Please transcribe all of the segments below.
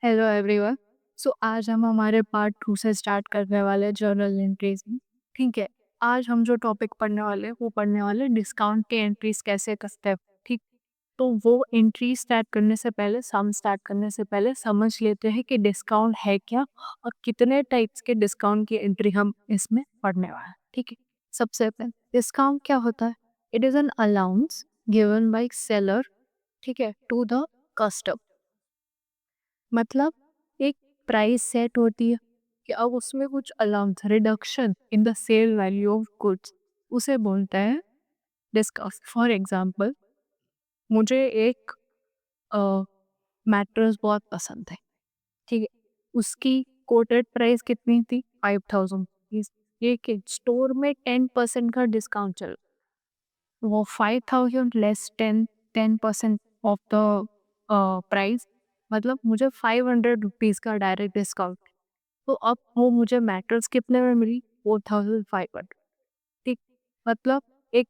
Hello everyone. सो आज हम हमारे पार्ट 2 से स्टार्ट करने वाले हैं जर्नल एंट्रीज में। ठीक है। आज हम जो टॉपिक पढ़ने वाले हैं वो पढ़ने वाले डिस्काउंट के एंट्रीज कैसे करते हैं। ठीक। तो वो एंट्री स्टार्ट करने से पहले सम स्टार्ट करने से पहले समझ लेते हैं कि डिस्काउंट है क्या और कितने टाइप्स के डिस्काउंट की एंट्री हम इसमें पढ़ने वाले हैं। ठीक है। सबसे पहले डिस्काउंट क्या होता है? It is an allowance given by seller, ठीक है, टू द कस्टमर। मतलब एक प्राइस सेट होती है कि अब उसमें कुछ allowance reduction in the sale value of goods, उसे बोलते हैं डिस्काउंट। फॉर एग्जांपल, मुझे एक मैट्रेस बहुत पसंद है। ठीक है। उसकी कोटेड प्राइस कितनी थी? 5000 रुपीज। ये कि स्टोर में 10% का डिस्काउंट चल, वो 5000 लेस 10% ऑफ द प्राइस, मतलब मुझे 500 रुपीज का डायरेक्ट डिस्काउंट। तो अब वो मुझे मैट्रेस कितने में मिली? 4500। ठीक। मतलब एक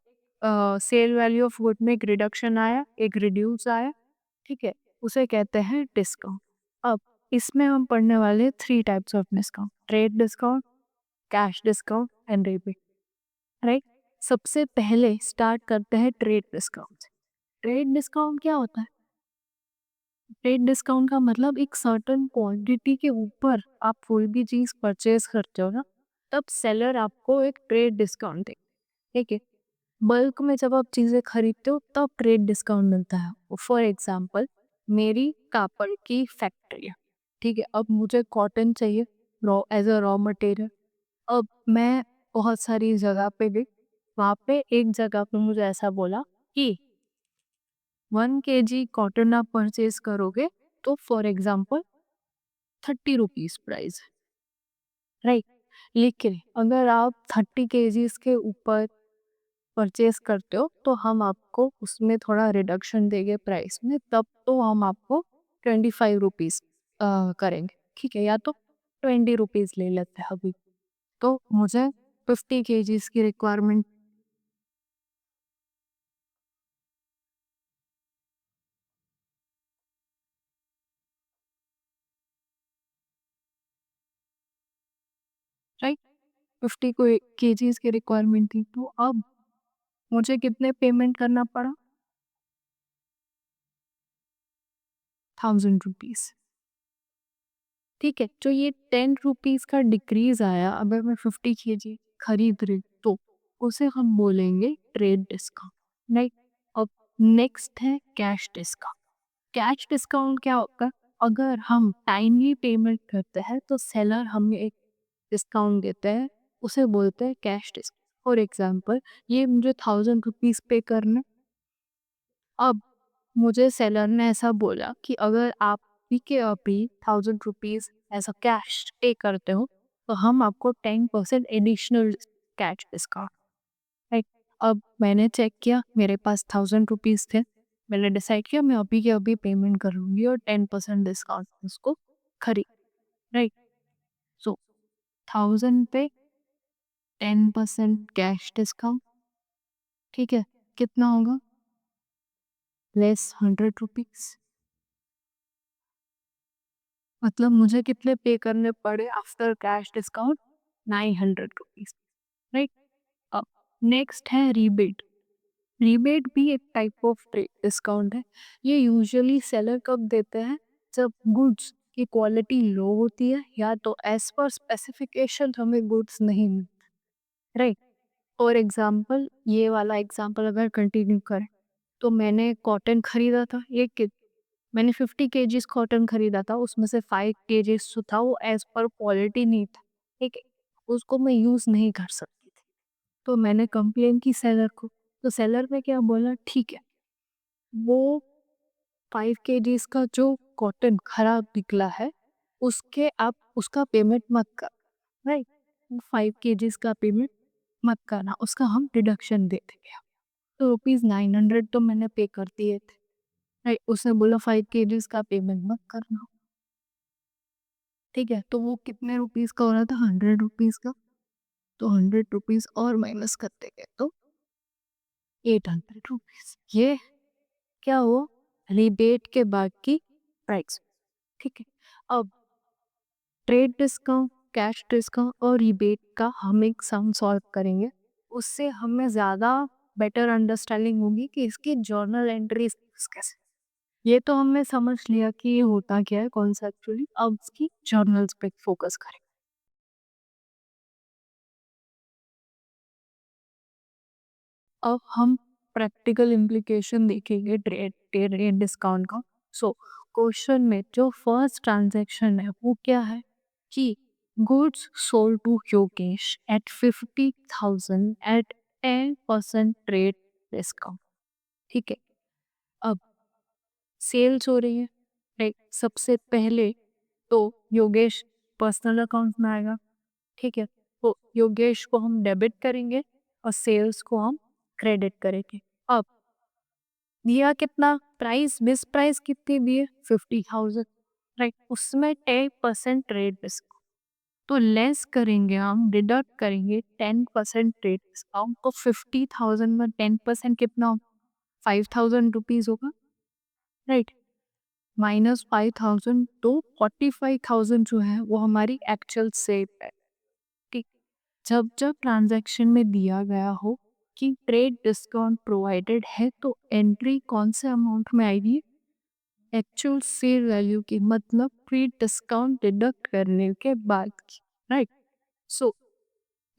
सेल वैल्यू ऑफ गुड में एक रिडक्शन आया, एक रिड्यूस आया। ठीक है। उसे कहते हैं डिस्काउंट। अब इसमें हम पढ़ने वाले 3 types of discount: trade discount, cash discount and rebate. Right. सबसे पहले स्टार्ट करते हैं ट्रेड डिस्काउंट। ट्रेड डिस्काउंट क्या होता है? ट्रेड डिस्काउंट का मतलब एक सर्टेन क्वांटिटी के ऊपर आप कोई भी चीज परचेज करते हो ना, तब सेलर आपको एक ट्रेड डिस्काउंट दे। ठीक है। बल्क में जब आप चीजें खरीदते हो तब ट्रेड डिस्काउंट मिलता है। फॉर एग्जाम्पल, मेरी कापड़ की फैक्ट्री है। ठीक है। अब मुझे कॉटन चाहिए raw as a raw material. अब मैं बहुत सारी जगह पे गई, वहाँ पे एक जगह पे मुझे ऐसा बोला कि 1 kg कॉटन आप परचेज करोगे तो for example 30 rupees price, right. लेकिन अगर आप 30 kgs के ऊपर परचेज करते हो तो हम आपको उसमें थोड़ा रिडक्शन देंगे प्राइस में, तब तो हम आपको 25 रुपीज करेंगे। ठीक है। या तो 20 रुपीज ले लेते हैं अभी। तो मुझे 50 kgs की रिक्वायरमेंट, राइट, 50 kgs की रिक्वायरमेंट थी, तो अब मुझे कितने पेमेंट करना पड़ा? 1000 रुपीज। ठीक है। तो ये 10 रुपीज का डिक्रीज आया अगर मैं 50 kg खरीद रही तो उसे हम बोलेंगे ट्रेड डिस्काउंट, राइट। अब नेक्स्ट है कैश डिस्काउंट। कैश डिस्काउंट क्या होगा? अगर हम टाइमली पेमेंट करते हैं तो सेलर हमें एक डिस्काउंट देते हैं, उसे बोलते हैं कैश डिस्काउंट। फॉर एग्जाम्पल, ये मुझे 1000 रुपीज पे करना। अब मुझे सेलर ने ऐसा बोला कि अगर आप अभी के अभी 1000 रुपीज ऐसा कैश पे करते हो तो हम आपको 10% एडिशनल कैश डिस्काउंट, राइट। अब मैंने चेक किया, मेरे पास 1000 रुपीज थे। मैंने डिसाइड किया मैं अभी के अभी पेमेंट कर लूंगी और 10% डिस्काउंट उसको खरीद, राइट। सो 1000 पे 10% कैश डिस्काउंट, ठीक है, कितना होगा? Less 100 rupees. मतलब मुझे कितने पे करने पड़े after cash discount? 900 rupees, right. अब नेक्स्ट है रीबेट। रीबेट भी एक टाइप ऑफ डिस्काउंट है। ये यूजुअली सेलर कब देते हैं? जब गुड्स की क्वालिटी लो होती है या तो एज पर स्पेसिफिकेशन हमें गुड्स नहीं मिलते, राइट। फॉर एग्जाम्पल, ये वाला एग्जाम्पल अगर कंटिन्यू करें तो मैंने कॉटन खरीदा था, मैंने 50 kgs कॉटन खरीदा था, उसमें से 5 kgs जो था वो एज पर क्वालिटी नहीं था। ठीक है। उसको मैं यूज़ नहीं कर सकती थी, तो मैंने कंप्लेन की सेलर को। तो सेलर ने क्या बोला? ठीक है, वो 5 kgs का जो कॉटन खराब निकला है उसके आप उसका पेमेंट मत कर, राइट। 5 kgs का पेमेंट मत करना, उसका हम डिडक्शन दे देंगे। तो ₹900 तो मैंने पे कर दिए थे, राइट। उसने बोला 5 kgs का पेमेंट मत करना। ठीक है। तो वो कितने रुपीस का हो रहा था? 100 रुपीज का। तो 100 रुपीज और माइनस कर देंगे तो 800 रुपीज। ये क्या हुआ? रिबेट के बाद की प्राइस। ठीक है। अब ट्रेड डिस्काउंट, कैश डिस्काउंट और रिबेट का हम एक सम सॉल्व करेंगे। उससे हमें ज़्यादा बेटर अंडरस्टैंडिंग होगी कि इसकी जर्नल एंट्रीज कैसे। ये तो हमने समझ लिया कि ये होता क्या है कॉन्सेप्चुअली, अब इसकी जर्नल्स पे फोकस करें। अब हम प्रैक्टिकल इम्प्लीकेशन देखेंगे ट्रेड ट्रेड डिस्काउंट का। सो क्वेश्चन में जो फर्स्ट ट्रांजैक्शन है वो क्या है कि goods sold to Yogesh at 50,000 at 10% trade discount. ठीक है, अब सेल्स हो रही है, राइट। सबसे पहले तो योगेश पर्सनल अकाउंट में आएगा। ठीक है, तो योगेश को हम डेबिट करेंगे और सेल्स को हम क्रेडिट करेंगे। अब दिया कितना प्राइस, मिस प्राइस कितनी दी है 50,000, राइट। उसमें 10% ट्रेड डिस्काउंट, तो लेस करेंगे हम, डिडक्ट करेंगे 10% ट्रेड डिस्काउंट। तो 50,000 में 10% कितना होगा, 5,000 रुपीज होगा, राइट। -5,000 तो 45,000 जो है वो हमारी एक्चुअल सेल है। ठीक, जब जब ट्रांजैक्शन में दिया गया हो कि ट्रेड डिस्काउंट प्रोवाइडेड है तो एंट्री कौन से अमाउंट में आएगी, एक्चुअल सेल वैल्यू की, मतलब प्री डिस्काउंट डिडक्ट करने के बाद की, right. So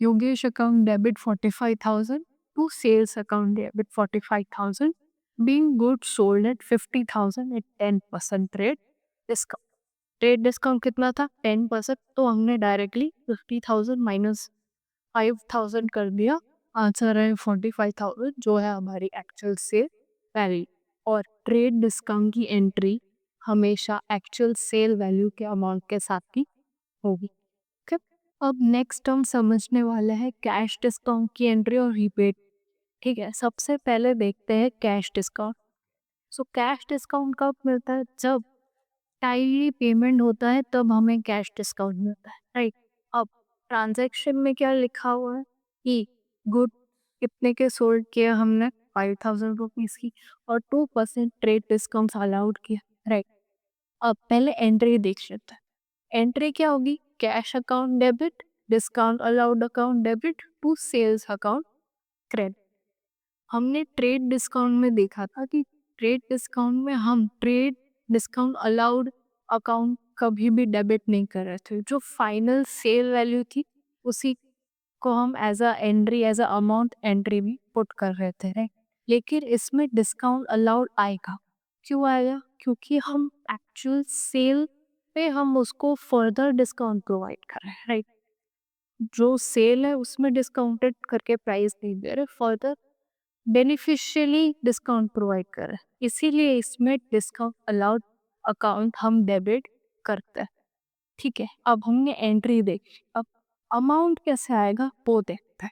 Yogesh account debit 45,000 to sales account debit 45,000 being good sold at 50,000 at 10% trade discount. Trade discount कितना था 10%, तो हमने डायरेक्टली 50,000 माइनस 5,000 कर दिया। आंसर है 45,000 जो है हमारी एक्चुअल सेल वैल्यू। और ट्रेड डिस्काउंट की एंट्री हमेशा एक्चुअल सेल वैल्यू के अमाउंट के साथ ही होगी। ठीक है, अब नेक्स्ट हम समझने वाले हैं कैश डिस्काउंट की एंट्री और रिबेट। ठीक है, सबसे पहले देखते हैं cash discount. So cash discount कब मिलता है, जब टाइमली पेमेंट होता है तब हमें कैश डिस्काउंट मिलता है, राइट। अब ट्रांजैक्शन में क्या लिखा हुआ है कि गुड कितने के सोल्ड किया हमने 5,000 रुपीज की और 2% ट्रेड डिस्काउंट अलाउड किया, राइट। अब पहले एंट्री देख लेते हैं। एंट्री क्या होगी, cash account debit, discount allowed account debit to sales account credit. हमने ट्रेड डिस्काउंट में देखा था कि ट्रेड डिस्काउंट में हम ट्रेड डिस्काउंट अलाउड अकाउंट कभी भी डेबिट नहीं कर रहे थे। जो फाइनल सेल वैल्यू थी उसी को हम as a entry, as a amount entry में पुट कर रहे थे, राइट। लेकिन इसमें डिस्काउंट अलाउड आएगा, क्यों आएगा, क्योंकि हम एक्चुअल सेल पे हम उसको फर्दर डिस्काउंट प्रोवाइड कर रहे हैं, राइट। जो सेल है उसमें डिस्काउंटेड करके प्राइस नहीं दे रहे, फर्दर बेनिफिशियली डिस्काउंट प्रोवाइड कर रहे हैं, इसीलिए इसमें डिस्काउंट अलाउड अकाउंट हम डेबिट करते हैं। ठीक है, अब हमने एंट्री देखी, अब अमाउंट कैसे आएगा वो देखते हैं।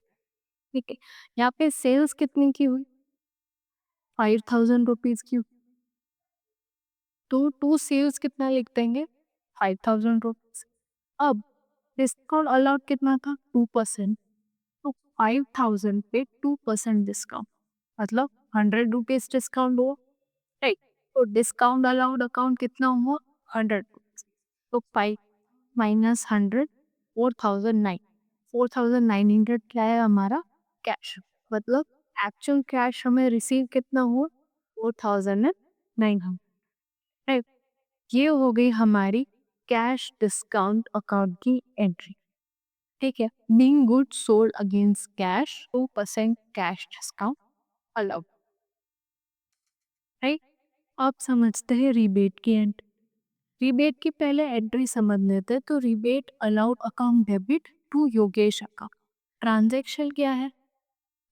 ठीक है, यहाँ पे सेल्स कितनी की हुई 5,000 रुपीज की हुई, तो टू सेल्स कितना लिख देंगे 5,000 रुपीज। अब डिस्काउंट अलाउड कितना था 2%, तो 5,000 पे 2% डिस्काउंट मतलब 100 रुपीज डिस्काउंट हुआ, राइट। तो डिस्काउंट अलाउड अकाउंट कितना हुआ 100 रुपीज, तो 5 - 100 4,009, 4,900 क्या है हमारा कैश, मतलब एक्चुअल कैश हमें रिसीव कितना हुआ 4,900, राइट। ये हो गई हमारी कैश डिस्काउंट अकाउंट की एंट्री। ठीक है, being good sold against cash 2% cash discount allowed, right. आप समझते हैं रिबेट की एंट्री। रिबेट की पहले एंट्री समझ लेते हैं। तो rebate allowed account debit to Yogesh account. Transaction क्या है,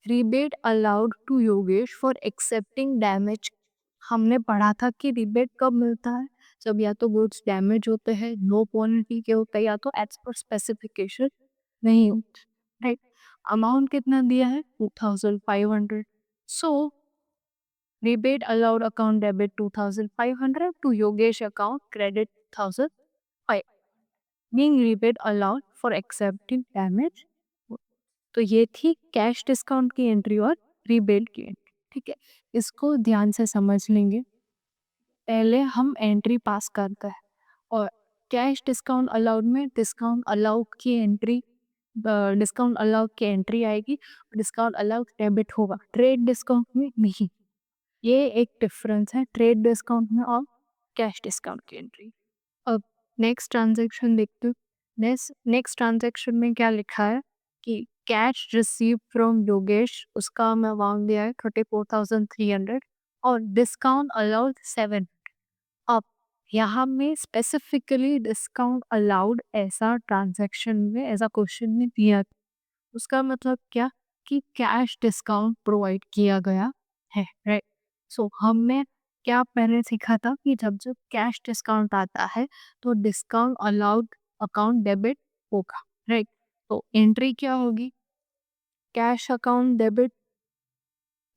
rebate allowed to Yogesh for accepting damage. हमने पढ़ा था कि रिबेट कब मिलता है, जब या तो गुड्स डैमेज होते हैं, लो क्वालिटी के होते हैं, या तो एज पर स्पेसिफिकेशन नहीं होते, राइट। अमाउंट कितना दिया है 2,500, सो rebate allowed account debit 2,500 to Yogesh account credit 1,005, being rebate allowed for accepting damage। तो ये थी कैश डिस्काउंट की एंट्री और रीबेट की एंट्री। ठीक है, इसको ध्यान से समझ लेंगे। पहले हम एंट्री पास करते हैं और कैश डिस्काउंट अलाउड में डिस्काउंट अलाउड की एंट्री आएगी, डिस्काउंट अलाउड डेबिट होगा, ट्रेड डिस्काउंट में नहीं। ये एक डिफरेंस है ट्रेड डिस्काउंट में और कैश डिस्काउंट की एंट्री। अब नेक्स्ट ट्रांजैक्शन देखते हो। नेक्स्ट ट्रांजैक्शन में क्या लिखा है कि कैश रिसीव फ्रॉम योगेश, उसका हमें अमाउंट दिया है 34,300 और डिस्काउंट अलाउड 7। अब यहाँ में स्पेसिफिकली डिस्काउंट अलाउड ऐसा ट्रांजैक्शन में ऐसा क्वेश्चन में दिया, उसका मतलब क्या कि कैश डिस्काउंट प्रोवाइड किया गया है, राइट। सो हमने क्या पहले सीखा था कि जब जब कैश डिस्काउंट आता है तो डिस्काउंट अलाउड अकाउंट डेबिट होगा, राइट। तो एंट्री क्या होगी, cash account debit,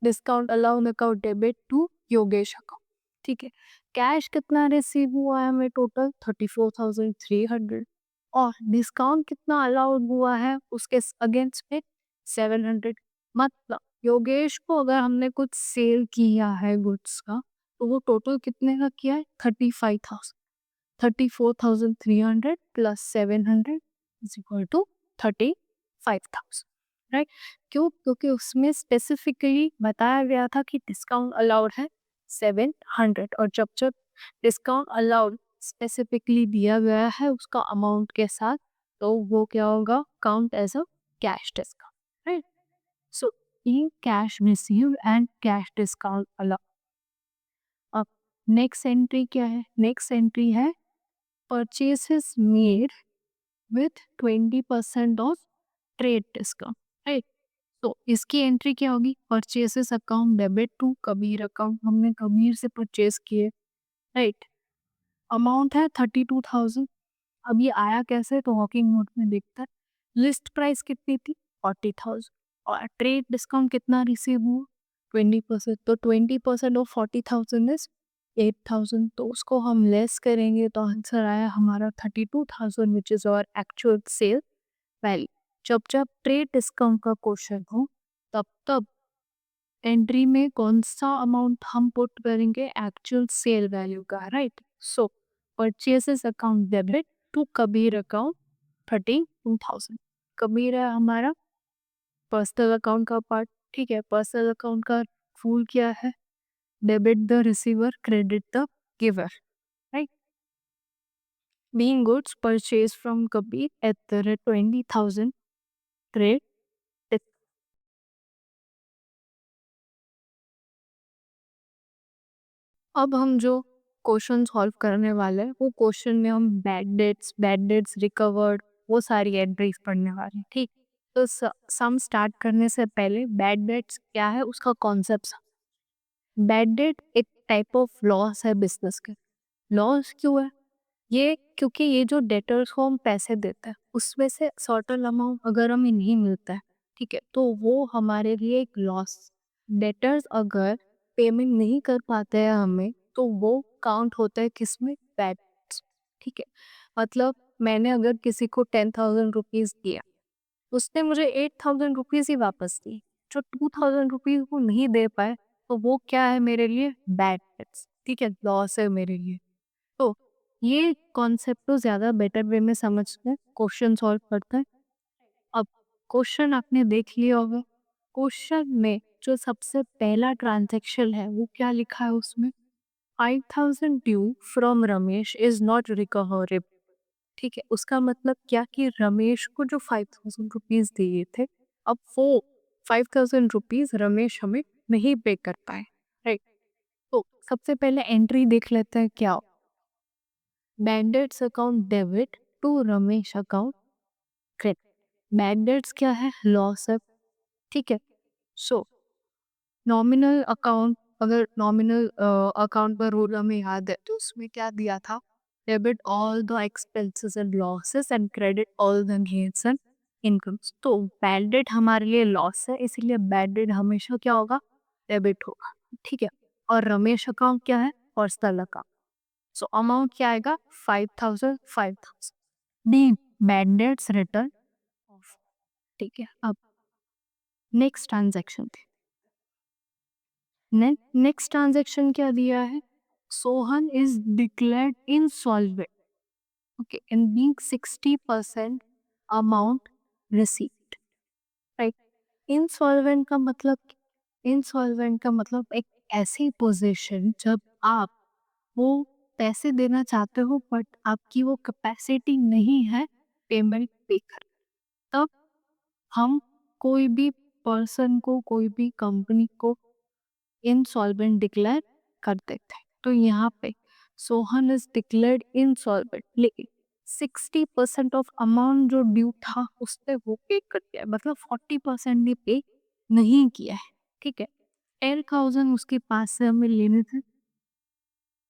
discount allowed account debit to Yogesh account, ठीक है। कैश कितना रिसीव हुआ है हमें, टोटल 34,300 और डिस्काउंट कितना अलाउड हुआ है उसके अगेंस्ट में 700। मतलब योगेश को अगर हमने कुछ सेल किया है गुड्स का तो वो टोटल कितने का किया है, 35,000। 34,300 plus 700 is equal to 35,000, right. क्यों, क्योंकि उसमें स्पेसिफिकली बताया गया था कि डिस्काउंट अलाउड है 700 और जब जब डिस्काउंट अलाउड स्पेसिफिकली दिया गया है उसका अमाउंट के साथ तो वो क्या होगा, count as a cash discount, right. So in cash received and cash discount allowed. अब नेक्स्ट एंट्री क्या है, नेक्स्ट एंट्री है purchases made with 20% of trade discount, right. तो इसकी एंट्री क्या होगी, purchases account debit to Kabir account, हमने कबीर से परचेस किए, राइट। अमाउंट है 32,000। अब ये आया कैसे, तो वॉकिंग नोट में देखता है लिस्ट प्राइस कितनी थी 40,000 और ट्रेड डिस्काउंट कितना रिसीव हुआ 20%, तो 20% ऑफ 40,000 इज 8,000, तो उसको हम लेस करेंगे तो आंसर आया हमारा 32,000 which is our actual sale value. जब जब ट्रेड डिस्काउंट का क्वेश्चन हो तब तब एंट्री में कौन सा अमाउंट हम पुट करेंगे, एक्चुअल सेल वैल्यू का, right. So purchases account debit to Kabir account 32,000। Kabir है हमारा पर्सनल अकाउंट का पार्ट, ठीक है। पर्सनल अकाउंट का फूल क्या है, debit the receiver credit the giver, right. Being goods purchase from Kabir at the rate 20,000 trade. अब हम जो क्वेश्चन सॉल्व करने वाले हैं वो क्वेश्चन में हम बैड डेट्स रिकवर्ड वो सारी एंट्रीज पढ़ने वाले हैं, ठीक। तो सम स्टार्ट करने से पहले बैड डेट्स क्या है उसका कॉन्सेप्ट। बैड डेट एक टाइप ऑफ लॉस है बिजनेस के। लॉस क्यों है, ये क्योंकि ये जो डेटर्स को हम पैसे देते हैं उसमें से सर्टेन अमाउंट अगर हमें नहीं मिलता है, ठीक है, तो वो हमारे लिए एक लॉस। डेटर्स अगर पेमेंट नहीं कर पाते हैं हमें तो वो काउंट होता है किसमें, बैड, ठीक है। मतलब मैंने अगर किसी को 10,000 रुपीज दिया, उसने मुझे 8,000 रुपीज ही वापस दी, जो 2,000 रुपीज वो नहीं दे पाए तो वो क्या है मेरे लिए, बैड डेट्स, ठीक है, लॉस है मेरे लिए। तो ये कॉन्सेप्ट तो ज़्यादा बेटर वे में समझते हैं, क्वेश्चन सॉल्व करते हैं। अब क्वेश्चन आपने देख लिया होगा, क्वेश्चन में जो सबसे पहला ट्रांजैक्शन है वो क्या लिखा है उसमें, 5,000 due from Ramesh is not recoverable, ठीक है। उसका मतलब क्या कि रमेश को जो 5,000 रुपीज दिए थे अब वो 5,000 रुपीज रमेश हमें नहीं पे कर पाए, राइट। तो सबसे पहले एंट्री देख लेते हैं क्या, bad debts account debit to Ramesh account credit. Bad debts क्या है, लॉस है, ठीक है। सो नॉमिनल अकाउंट, अगर नॉमिनल अकाउंट पर रूल हमें याद है तो उसमें क्या दिया था, debit all the expenses and losses and credit all the gains and incomes. तो बैड डेट हमारे लिए लॉस है इसलिए बैड डेट हमेशा क्या होगा, डेबिट होगा, ठीक है। और रमेश अकाउंट क्या है, पर्सनल अकाउंट। सो अमाउंट क्या आएगा, 5,000 5,000 D bad debts return of, ठीक है। अब नेक्स्ट ट्रांजैक्शन थे, नेक्स्ट ट्रांजैक्शन क्या दिया है, Sohan is declared insolvent, okay, and being 60% amount received, right. Insolvent का मतलब एक ऐसी पोजीशन जब आप वो पैसे देना चाहते हो बट आपकी वो कैपेसिटी नहीं है पेमेंट पे कर, तब हम कोई भी पर्सन को, कोई भी कंपनी को इंसॉल्वेंट डिक्लेयर कर देते हैं। तो यहाँ पे सोहन इज डिक्लेयर्ड इंसॉल्वेंट, लेकिन 60% ऑफ अमाउंट जो ड्यू था उसने वो पे कर दिया है, मतलब 40% ने पे नहीं किया है। ठीक है, 10,000 उसके पास से हमें लेने थे,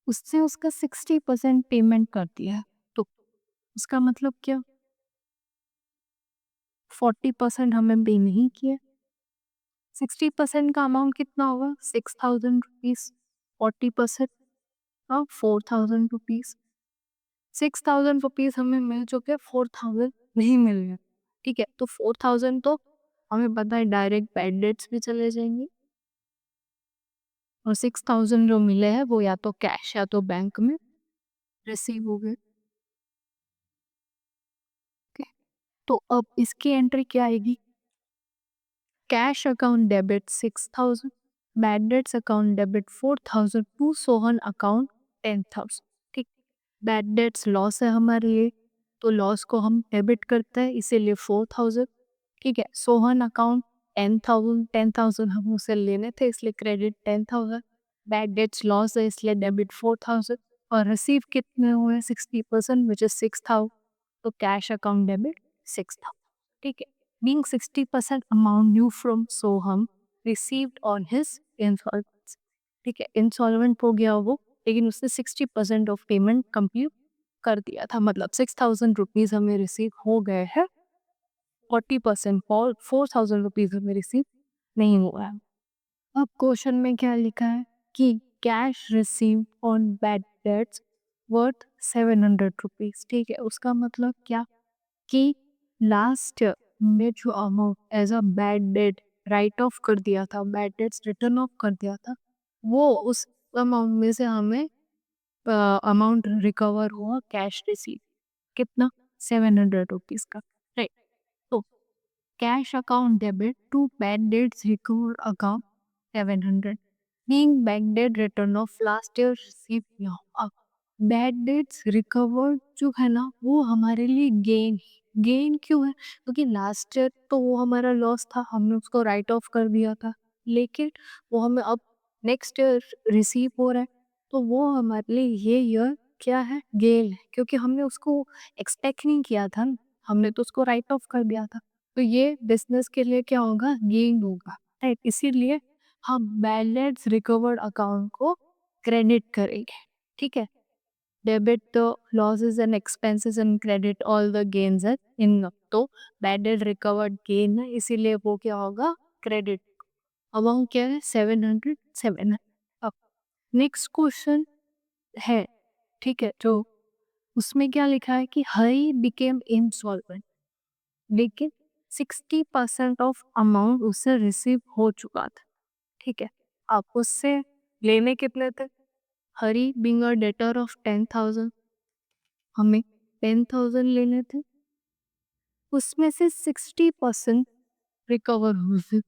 उससे उसका 60% पेमेंट कर दिया है। तो उसका मतलब क्या, 40% हमें पे नहीं किया। 60% का अमाउंट कितना होगा, 6,000 रुपीज। 40% हाँ 4,000 रुपीज। 6,000 रुपीज हमें मिल चुके, 4,000 नहीं मिल रहे। ठीक है, तो 4,000 तो हमें पता है डायरेक्ट बैड डेट्स में चले जाएंगे, और 6,000 जो मिले हैं वो या तो कैश या तो बैंक में रिसीव हो गए। ठीक है, तो अब इसकी एंट्री क्या आएगी, cash account debit 6,000, bad debts account debit 4,000 to Sohan account 10,000। ठीक, बैड डेट्स लॉस है हमारे लिए, तो लॉस को हम डेबिट करते हैं, इसीलिए 4,000। ठीक है, सोहन अकाउंट 10,000, 10,000 हम उसे लेने थे इसलिए क्रेडिट 10,000। बैड डेट्स लॉस है इसलिए डेबिट 4,000, और रिसीव कितने हुए 60% विच इज 6,000, तो कैश अकाउंट डेबिट 6,000। ठीक है, being 60% amount due from Soham received on his insolvency। ठीक है, इंसॉल्वेंट हो गया वो, लेकिन उसने 60% ऑफ पेमेंट कंप्लीट कर दिया था, मतलब 6,000 रुपीज हमें रिसीव हो गए हैं, 40% 4,000 रुपीज हमें रिसीव नहीं हुआ है। अब क्वेश्चन में क्या लिखा है कि cash receive on bad debts worth 700 rupees. ठीक है, उसका मतलब क्या कि लास्ट में जो amount as a bad debt write off कर दिया था, बैड डेट्स रिटर्न ऑफ कर दिया था, वो उस अमाउंट में से हमें अमाउंट रिकवर हुआ कैश रिसीव, कितना, 700 रुपीज का, राइट। तो cash account debit to bad debts recover account 700, being backdated return of last year received now। अब बैड डेट्स रिकवर्ड जो है ना वो हमारे लिए गेन, गेन क्यों है, क्योंकि लास्ट ईयर तो वो हमारा लॉस था, हमने उसको राइट ऑफ कर दिया था, लेकिन वो हमें अब नेक्स्ट ईयर रिसीव हो रहा है, तो वो हमारे लिए ये ईयर क्या है, गेन है, क्योंकि हमने उसको एक्सपेक्ट नहीं किया था ना, हमने तो उसको राइट ऑफ कर दिया था, तो ये बिजनेस के लिए क्या होगा, गेन होगा, राइट। इसीलिए हम बैलेंस रिकवर्ड अकाउंट को क्रेडिट करेंगे। ठीक है, debit the losses and expenses and credit all the gains at in, तो बैलेंस रिकवर्ड गेन है इसीलिए वो क्या होगा, क्रेडिट। अमाउंट क्या है, 707। अब नेक्स्ट क्वेश्चन है, ठीक है, तो उसमें क्या लिखा है कि हरी बिकेम इंसॉल्वेंट, लेकिन 60% ऑफ अमाउंट उससे रिसीव हो चुका था। ठीक है, आप उससे लेने कितने थे, हरी बिंग अ डेटर ऑफ 10,000, हमें 10,000 लेने थे, उसमें से 60% रिकवर हुए,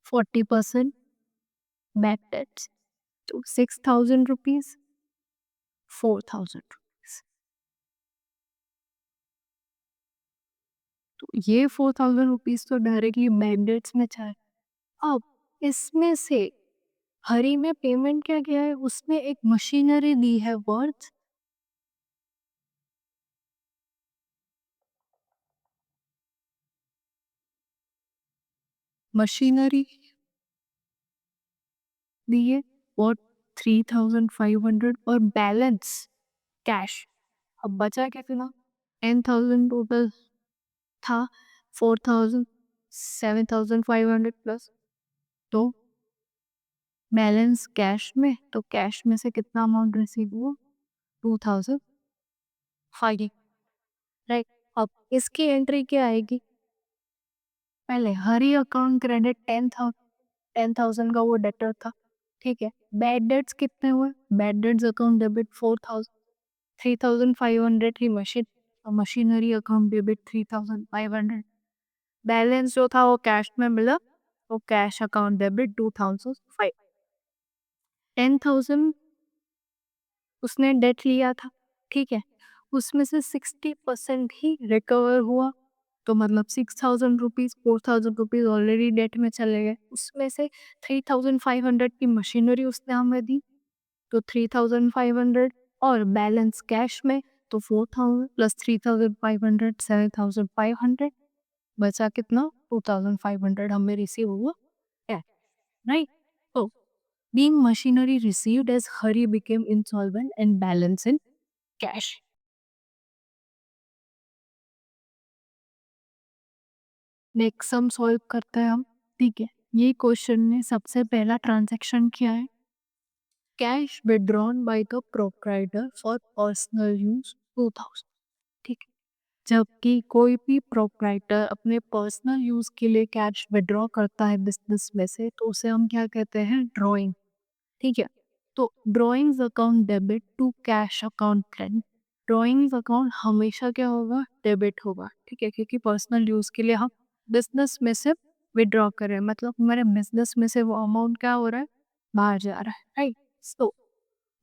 40% बैक डेट्स, तो 6,000 रुपीज, 4,000 रुपीज, तो ये 4,000 रुपीज तो डायरेक्टली बैक डेट्स में जाए। अब इसमें से हरी में पेमेंट क्या किया है, उसमें एक मशीनरी दी है वर्थ, मशीनरी दी है वर्थ 3,500, और बैलेंस कैश, अब बचा कितना, 10,000 टोटल था, 4,000, 7,500 प्लस, तो बैलेंस कैश में, तो कैश में से कितना अमाउंट रिसीव हुआ, 2,005, राइट। अब इसकी एंट्री क्या आएगी, पहले हरी अकाउंट क्रेडिट 10,000, 10,000 का वो डेटर था, ठीक है, बैड डेट्स कितने हुए? बैड डेट्स अकाउंट डेबिट 4000, 3500 की मशीनरी अकाउंट डेबिट 3500। बैलेंस जो था वो कैश में मिला, वो कैश अकाउंट डेबिट 2005। 10,000 उसने डेट लिया था, ठीक है, उसमें से 60% ही रिकवर हुआ, तो मतलब 6,000 रुपीज, 4,000 रुपीज ऑलरेडी डेट में चले गए। उसमें से 3,500 की मशीनरी उसने हमें दी, तो 3,500 और बैलेंस कैश में, तो 4,000 प्लस 3,500 7,500, बचा कितना? 2,500 हमें रिसीव हुआ कैश, राइट? तो being machinery received as Hari became insolvent and balance in cash. Next sum solve करते हैं हम, ठीक है। ये क्वेश्चन में सबसे पहला ट्रांजैक्शन क्या है? Cash withdrawn by the proprietor for personal use 2000, ठीक है। जबकि कोई भी प्रोप्राइटर अपने पर्सनल यूज के लिए कैश विड्रॉ करता है बिजनेस में से, तो उसे हम क्या कहते हैं? ड्रॉइंग, ठीक है। तो drawings account debit to cash account credit. Drawings account हमेशा क्या होगा? डेबिट होगा, ठीक है, क्योंकि पर्सनल यूज के लिए हम बिजनेस में से विड्रॉ कर रहे हैं, मतलब हमारे बिजनेस में से वो अमाउंट क्या हो रहा है? बाहर जा रहा है, right? So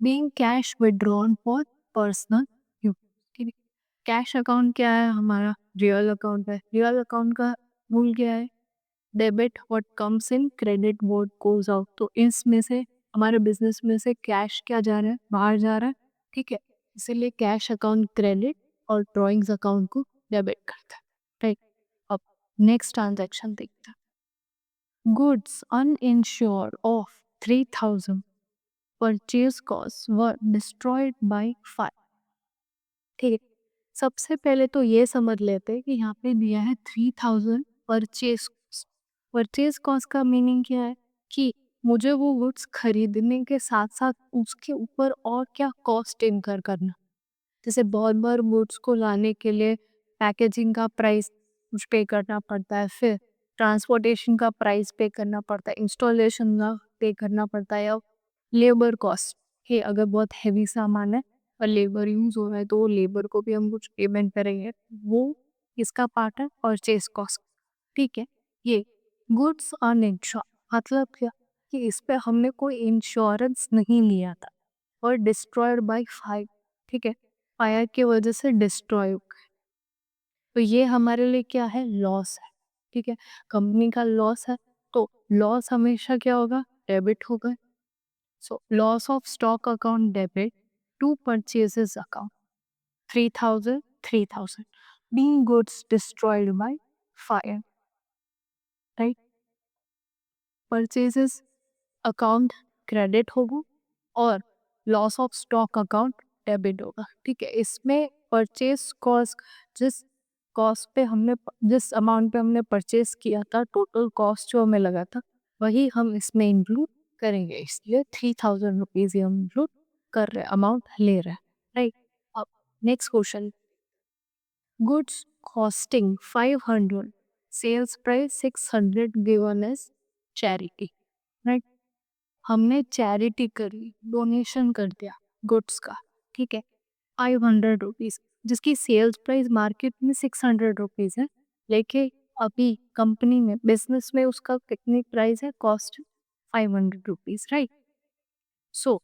being cash withdrawn for personal use, ठीक है। कैश अकाउंट क्या है? हमारा रियल अकाउंट है। रियल अकाउंट का रूल क्या है? Debit what comes in, credit what goes out. तो इसमें से हमारे बिजनेस में से कैश क्या जा रहा है? बाहर जा रहा है, ठीक है। इसीलिए कैश अकाउंट क्रेडिट और ड्रॉइंग्स अकाउंट को डेबिट करता है, राइट? अब नेक्स्ट ट्रांजैक्शन देखते हैं। Goods uninsured of 3,000 purchase cost were destroyed by fire, ठीक है। सबसे पहले तो ये समझ लेते हैं कि यहाँ पे दिया है 3,000 परचेज। परचेज कॉस्ट का मीनिंग क्या है? कि मुझे वो गुड्स खरीदने के साथ साथ उसके ऊपर और क्या कॉस्ट इनकर करना। जैसे बहुत बार गुड्स को लाने के लिए पैकेजिंग का प्राइस कुछ पे करना पड़ता है, फिर ट्रांसपोर्टेशन का प्राइस पे करना पड़ता है, इंस्टॉलेशन का पे करना पड़ता है, या लेबर कॉस्ट है, अगर बहुत हैवी सामान है और लेबर यूज हो रहा है तो लेबर को भी हम कुछ पेमेंट करेंगे, वो इसका पार्ट है परचेज कॉस्ट, ठीक है। ये गुड्स अनइंश्योर्ड मतलब क्या? कि इस पे हमने कोई इंश्योरेंस नहीं लिया था और डिस्ट्रॉयड बाय फायर, ठीक है, फायर की वजह से डिस्ट्रॉय हो गए, तो ये हमारे लिए क्या है? लॉस है, ठीक है। कंपनी का लॉस है, तो लॉस हमेशा क्या होगा? डेबिट होगा। So loss of stock account debit to purchases account 3,000 3,000 being goods destroyed by fire, right? Purchases account credit होगा और loss of stock account debit होगा, ठीक है। इसमें परचेज कॉस्ट, जिस कॉस्ट पे हमने जिस अमाउंट पे हमने परचेज किया था, टोटल कॉस्ट जो हमें लगा था, वही हम इसमें इंक्लूड करेंगे, इसलिए 3,000 रुपीज हम इंक्लूड कर रहे, अमाउंट ले रहे हैं, राइट? अब next question, goods costing 500, sales price 600 given as charity, right? हमने चैरिटी करी, डोनेशन कर दिया गुड्स का, ठीक है, 500 रुपीज, जिसकी सेल्स प्राइस मार्केट में 600 रुपीज है, लेकिन अभी कंपनी में बिजनेस में उसका कितनी प्राइस है? Cost 500 rupees, right? सो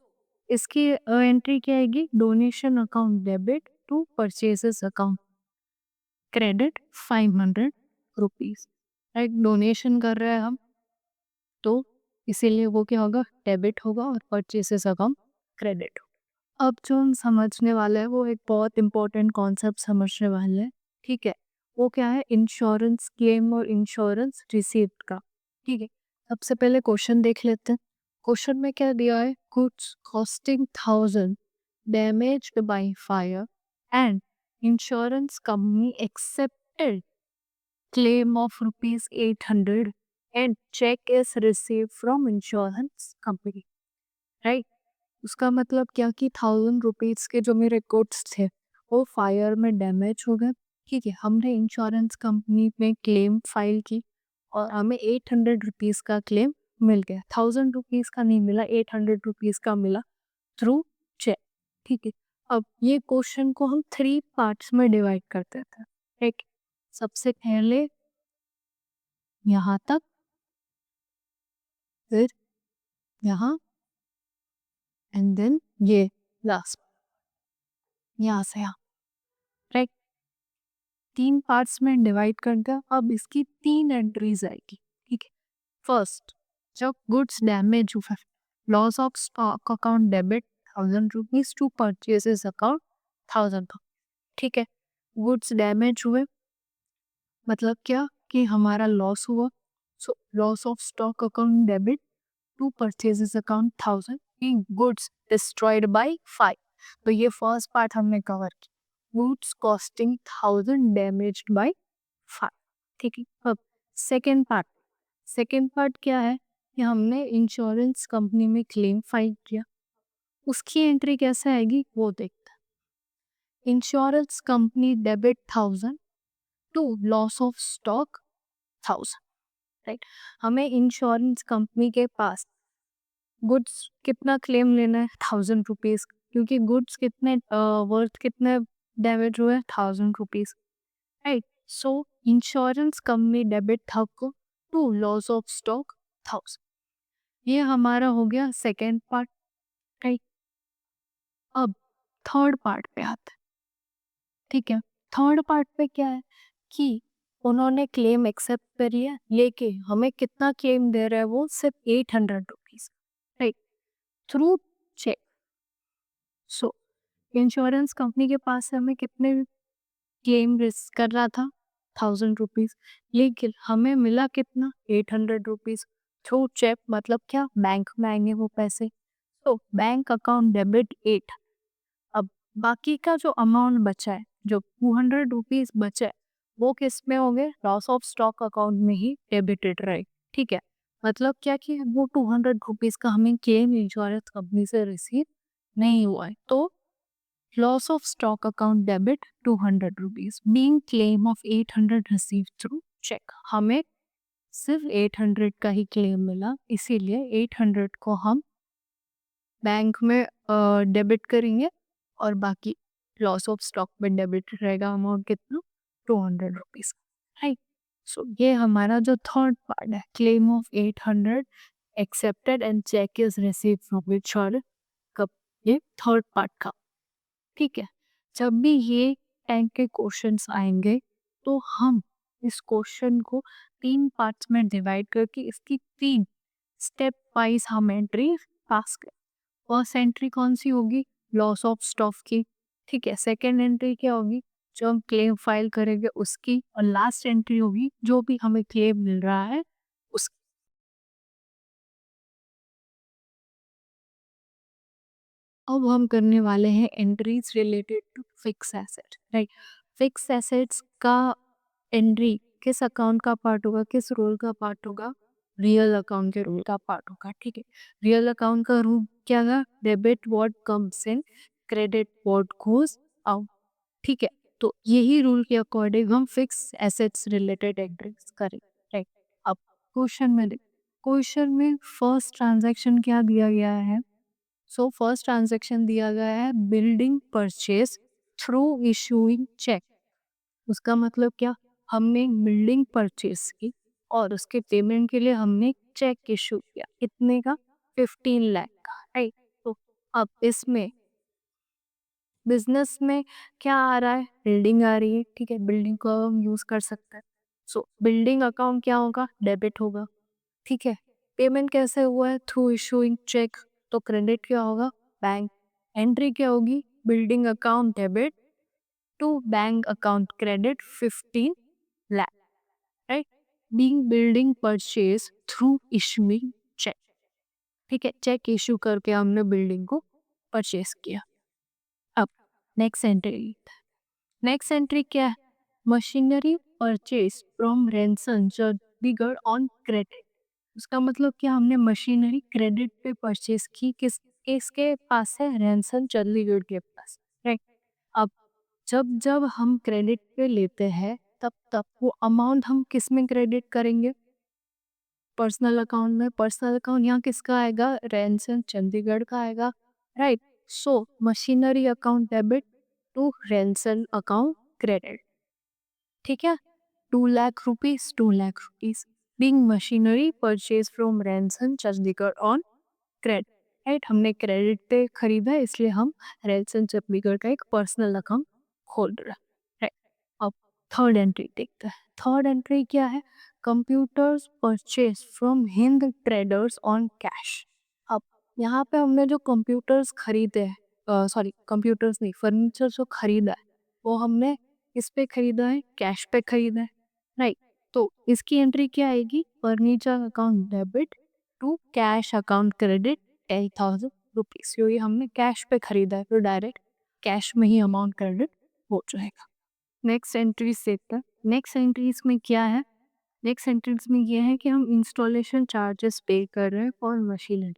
इसकी एंट्री क्या आएगी? Donation account debit to purchases account credit 500 rupees, right? Donation कर रहे हैं हम, तो इसीलिए वो क्या होगा? डेबिट होगा और परचेसेस अकाउंट क्रेडिट। अब जो हम समझने वाले हैं वो एक बहुत इंपॉर्टेंट कॉन्सेप्ट समझने वाले हैं, ठीक है। वो क्या है? इंश्योरेंस क्लेम और इंश्योरेंस रिसीप्ट का, ठीक है। सबसे पहले क्वेश्चन देख लेते हैं। क्वेश्चन में क्या दिया है? Goods costing 1,000 damaged by fire and insurance company accepted claim of rupees 800 and check is received from insurance company, right? उसका मतलब क्या कि 1,000 रुपीज के जो मेरे गुड्स थे वो फायर में डैमेज हो गए, ठीक है। हमने इंश्योरेंस कंपनी में क्लेम फाइल की और हमें 800 रुपीज का क्लेम मिल गया, 1000 रुपीज का नहीं मिला, 800 रुपीज का मिला थ्रू चेक। ठीक है, अब ये क्वेश्चन को हम 3 पार्ट्स में डिवाइड करते थे। ठीक, सबसे पहले यहाँ तक, फिर यहाँ, एंड देन ये लास्ट, यहाँ से यहाँ। राइट, 3 पार्ट्स में डिवाइड कर दिया। अब इसकी 3 एंट्रीज आएगी। ठीक है, फर्स्ट, जब गुड्स डैमेज हुआ, loss of stock account debit 1000 rupees to purchases account 1000। ठीक है, गुड्स डैमेज हुए मतलब क्या कि हमारा लॉस हुआ। सो loss of stock account debit to purchases account 1000, goods destroyed by 5। तो ये फर्स्ट पार्ट हमने कवर किया, गुड्स कॉस्टिंग 1000 डैमेज्ड बाय 5। ठीक है, अब सेकेंड पार्ट क्या है कि हमने इंश्योरेंस कंपनी में क्लेम फाइल किया, उसकी एंट्री कैसे आएगी वो देखते हैं। Insurance company debit 1000 to loss of stock 1000। Right, हमें इंश्योरेंस कंपनी के पास गुड्स कितना क्लेम लेना है, 1000 रुपीज, क्योंकि गुड्स कितने वर्थ कितने डैमेज हुए, 1000 रुपीज। राइट, सो इंश्योरेंस कंपनी डेबिट था को टू लॉस ऑफ स्टॉक 1000। ये हमारा हो गया सेकेंड पार्ट। राइट, अब थर्ड पार्ट पे आते हैं। ठीक है, थर्ड पार्ट पे क्या है कि उन्होंने क्लेम एक्सेप्ट करी है, लेके हमें कितना क्लेम दे रहा है, वो सिर्फ 800 rupees. Right, through cheque. So insurance company के पास से हमें कितने क्लेम रिस्क कर रहा था, 1000 रुपीज, लेकिन हमें मिला कितना, 800 रुपीज थ्रू चेक। मतलब क्या, बैंक में आएंगे वो पैसे। तो बैंक अकाउंट डेबिट 8। अब बाकी का जो अमाउंट बचा है, जो 200 रुपीज बचा है, वो किस में हो गए, लॉस ऑफ स्टॉक अकाउंट में ही डेबिटेड रहे। ठीक है, मतलब क्या कि वो 200 रुपीज का हमें क्लेम इंश्योरेंस कंपनी से रिसीव नहीं हुआ है। तो loss of stock account debit 200 rupees, being claim of 800 receive through cheque. हमें सिर्फ 800 का ही क्लेम मिला, इसीलिए 800 को हम बैंक में डेबिट करेंगे और बाकी लॉस ऑफ स्टॉक में डेबिट रहेगा अमाउंट कितना, 200 रुपीज। राइट, सो ये हमारा जो थर्ड पार्ट है, claim of 800 accepted and cheque is receive from insurance, कब, ये थर्ड पार्ट का। ठीक है, जब भी ये टाइप के क्वेश्चंस आएंगे तो हम इस क्वेश्चन को 3 पार्ट्स में डिवाइड करके इसकी 3 स्टेप वाइज हम एंट्री पास करें। फर्स्ट एंट्री कौन सी होगी, लॉस ऑफ स्टॉक की। ठीक है, सेकेंड एंट्री क्या होगी, जो हम क्लेम फाइल करेंगे उसकी, और लास्ट एंट्री होगी जो भी हमें क्लेम मिल रहा है उसकी। अब हम करने वाले हैं entries related to fix asset. Right, fix assets का एंट्री किस अकाउंट का पार्ट होगा, किस रोल का पार्ट होगा, रियल अकाउंट के रोल का पार्ट होगा। ठीक है, रियल अकाउंट का रूल क्या था, debit what comes in, credit what goes out. ठीक है, तो यही रूल के अकॉर्डिंग हम फिक्स एसेट्स रिलेटेड एंट्रीज करें। राइट, अब क्वेश्चन में फर्स्ट ट्रांजैक्शन क्या दिया गया है, सो फर्स्ट ट्रांजैक्शन दिया गया है building purchase through issuing cheque. उसका मतलब क्या, हमने बिल्डिंग परचेज की और उसके पेमेंट के लिए हमने चेक इशू किया, कितने का, 15 लाख का। राइट, तो अब इसमें बिजनेस में क्या आ रहा है, बिल्डिंग आ रही है। ठीक है, बिल्डिंग को हम यूज कर सकते हैं। सो बिल्डिंग अकाउंट क्या होगा, डेबिट होगा। ठीक है, पेमेंट कैसे हुआ है, थ्रू इशूइंग चेक, तो क्रेडिट क्या होगा, बैंक। एंट्री क्या होगी, building account debit to bank account credit 15 lakh. Right, being building purchase through issuing cheque. ठीक है, चेक इशू करके हमने बिल्डिंग को परचेज किया। अब नेक्स्ट एंट्री क्या है, machinery purchase from Renson Chandigarh on credit. उसका मतलब क्या, हमने मशीनरी क्रेडिट पे परचेज की, किस किसके पास है, रैनसन चंडीगढ़ के पास। राइट, अब जब जब हम क्रेडिट पे लेते हैं तब तब वो अमाउंट हम किस में क्रेडिट करेंगे, पर्सनल अकाउंट में, पर्सनल अकाउंट यहाँ किसका आएगा, रैनसन चंडीगढ़ का आएगा, right. So machinery account debit to Ranson account credit, ठीक है। 2 lakh rupees, 2 lakh rupees being machinery purchase from Ranson Chandigarh on credit, right. हमने क्रेडिट पे खरीदा है, इसलिए हम रैनसन चंडीगढ़ का एक पर्सनल अकाउंट खोल रहे हैं, राइट। अब थर्ड एंट्री देखते हैं। थर्ड एंट्री क्या है, computers purchase from Hind traders on cash. अब यहाँ पे हमने जो कंप्यूटर्स खरीदे हैं, सॉरी कंप्यूटर्स नहीं, फर्नीचर जो खरीदा है वो हमने किस पे खरीदा है, कैश पे खरीदा है, राइट। तो इसकी एंट्री क्या आएगी, furniture account debit to cash account credit 10,000 rupees, क्योंकि हमने कैश पे खरीदा है तो डायरेक्ट कैश में ही अमाउंट क्रेडिट हो जाएगा। नेक्स्ट एंट्रीज देखते हैं। नेक्स्ट एंट्रीज में क्या है, नेक्स्ट एंट्रीज में ये है कि हम इंस्टॉलेशन चार्जेस पे कर रहे हैं फॉर मशीनरी।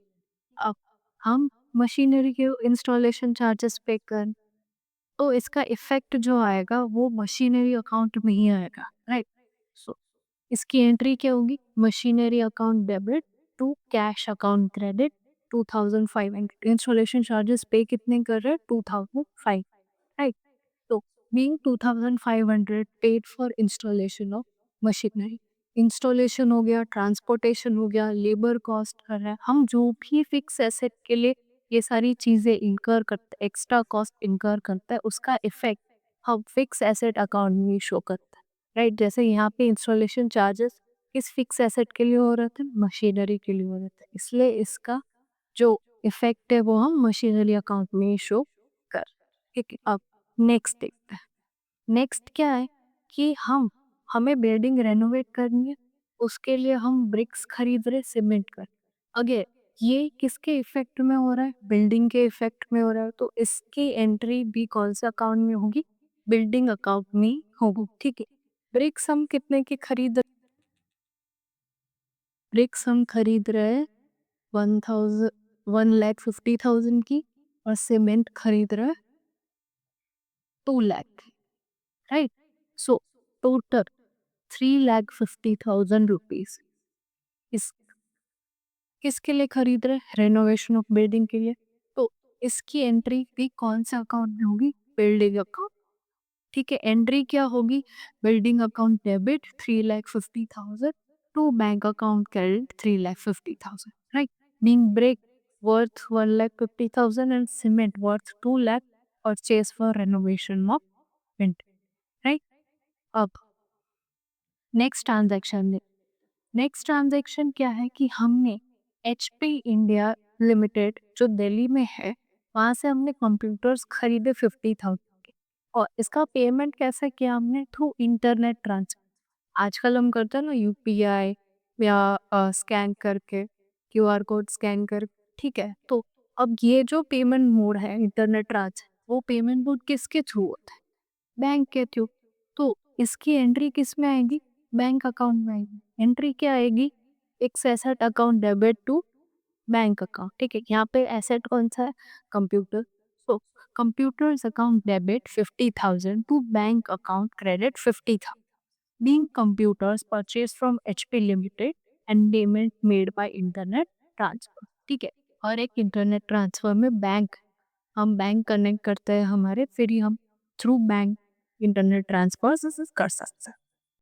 अब हम मशीनरी के इंस्टॉलेशन चार्जेस पे कर, तो इसका इफेक्ट जो आएगा वो मशीनरी अकाउंट में ही आएगा, राइट। सो इसकी एंट्री क्या होगी, machinery account debit to cash account credit 2,500। Installation charges पे कितने कर रहे हैं, 2,500, राइट। तो being 2,500 paid for installation of machinery, installation हो गया, ट्रांसपोर्टेशन हो गया, लेबर कॉस्ट कर रहा है, हम जो भी फिक्स एसेट के लिए ये सारी चीजें इनकर करते, एक्स्ट्रा कॉस्ट इनकर करता है, उसका इफेक्ट हम फिक्स एसेट अकाउंट में शो करता है, राइट। जैसे यहाँ पे इंस्टॉलेशन चार्जेस किस फिक्स एसेट के लिए हो रहे थे, मशीनरी के लिए हो रहे थे, इसलिए इसका जो इफेक्ट है वो हम मशीनरी अकाउंट में शो कर, ठीक है। अब नेक्स्ट देखते हैं। नेक्स्ट क्या है कि हमें बिल्डिंग रेनोवेट करनी है, उसके लिए हम ब्रिक्स खरीद रहे, सीमेंट कर, अगर ये किसके इफेक्ट में हो रहा है, बिल्डिंग के इफेक्ट में हो रहा है, तो इसकी एंट्री भी कौन से अकाउंट में होगी, बिल्डिंग अकाउंट में होगी, ठीक है। ब्रिक्स हम कितने की खरीद, ब्रिक्स हम खरीद रहे हैं 1,50,000 की, और सीमेंट खरीद रहे हैं 2 lakh, right. So total 3,50,000 rupees इस किसके लिए खरीद रहे, रेनोवेशन ऑफ बिल्डिंग के लिए, तो इसकी एंट्री भी कौन से अकाउंट में होगी, बिल्डिंग अकाउंट, ठीक है। एंट्री क्या होगी, building account debit 3,50,000 to bank account credit 3,50,000, right. Being brick worth 1,50,000 and cement worth 2 lakh purchase for renovation of building, right. अब नेक्स्ट ट्रांजैक्शन, नेक्स्ट ट्रांजैक्शन क्या है कि हमने HP इंडिया लिमिटेड जो दिल्ली में है, वहाँ से हमने कंप्यूटर्स खरीदे 50,000 के, और इसका पेमेंट कैसे किया, हमने थ्रू इंटरनेट ट्रांसफर। आजकल हम करते हैं ना UPI या स्कैन करके, QR कोड स्कैन कर, ठीक है। तो अब ये जो पेमेंट मोड है इंटरनेट ट्रांसफर, वो पेमेंट मोड किसके थ्रू होता है, बैंक के थ्रू। तो इसकी एंट्री किस में आएगी, बैंक अकाउंट में आएगी। एंट्री क्या आएगी, fix asset account debit to bank account, ठीक है। यहाँ पे एसेट कौन सा है, computer, so computers account debit 50,000 to bank account credit 50,000 being computers purchase from HP limited and payment made by internet transfer, ठीक है। और एक इंटरनेट ट्रांसफर में बैंक, हम बैंक कनेक्ट करते हैं हमारे, फिर ही हम थ्रू बैंक इंटरनेट ट्रांसफर कर सकते हैं।